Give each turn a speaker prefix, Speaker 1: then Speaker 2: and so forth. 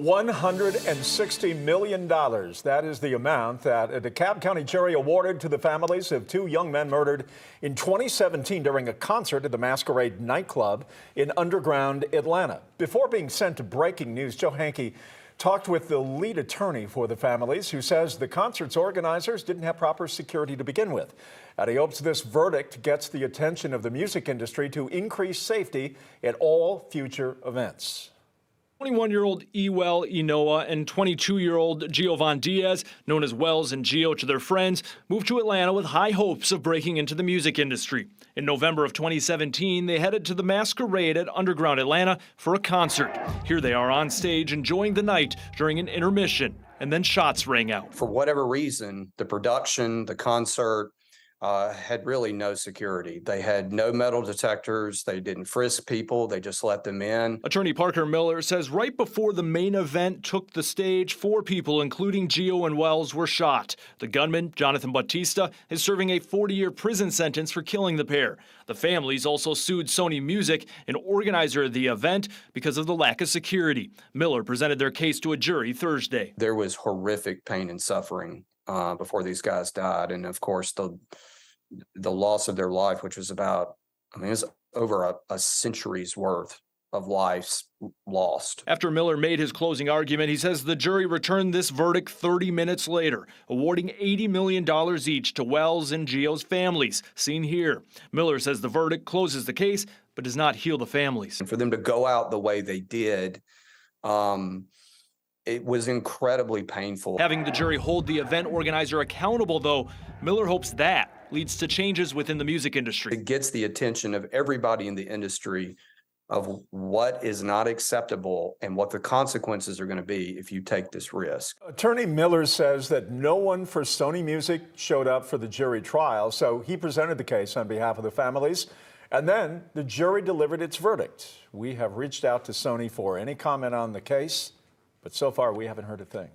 Speaker 1: $160 million. That is the amount that a DeKalb County jury awarded to the families of two young men murdered in 2017 during a concert at the Masquerade nightclub in underground Atlanta. Before being sent to breaking news, Joe Hankey talked with the lead attorney for the families, who says the concert's organizers didn't have proper security to begin with. And he hopes this verdict gets the attention of the music industry to increase safety at all future events.
Speaker 2: 21-year-old Ewell Enoa and 22-year-old Giovan Diaz, known as Wells and Gio to their friends, moved to Atlanta with high hopes of breaking into the music industry. In November of 2017, they headed to the Masquerade at underground Atlanta for a concert. Here they are on stage enjoying the night during an intermission, and then shots rang out.
Speaker 3: For whatever reason, the production, the concert, had really no security. They had no metal detectors. They didn't frisk people. They just let them in.
Speaker 2: Attorney Parker Miller says right before the main event took the stage, 4 people, including Gio and Wells, were shot. The gunman, Jonathan Batista, is serving a 40-year prison sentence for killing the pair. The families also sued Sony Music, an organizer of the event, because of the lack of security. Miller presented their case to a jury Thursday.
Speaker 3: There was horrific pain and suffering before these guys died. And of course, the loss of their life, which was about, it was over a century's worth of lives lost.
Speaker 2: After Miller made his closing argument, he says the jury returned this verdict 30 minutes later, awarding $80 million each to Wells and Gio's families, seen here. Miller says the verdict closes the case, but does not heal the families.
Speaker 3: And for them to go out the way they did, it was incredibly painful.
Speaker 2: Having the jury hold the event organizer accountable, though, Miller hopes that leads to changes within the music industry.
Speaker 3: It gets the attention of everybody in the industry of what is not acceptable and what the consequences are going to be if you take this risk.
Speaker 1: Attorney Miller says that no one for Sony Music showed up for the jury trial, so he presented the case on behalf of the families, and then the jury delivered its verdict. We have reached out to Sony for any comment on the case, but so far we haven't heard a thing.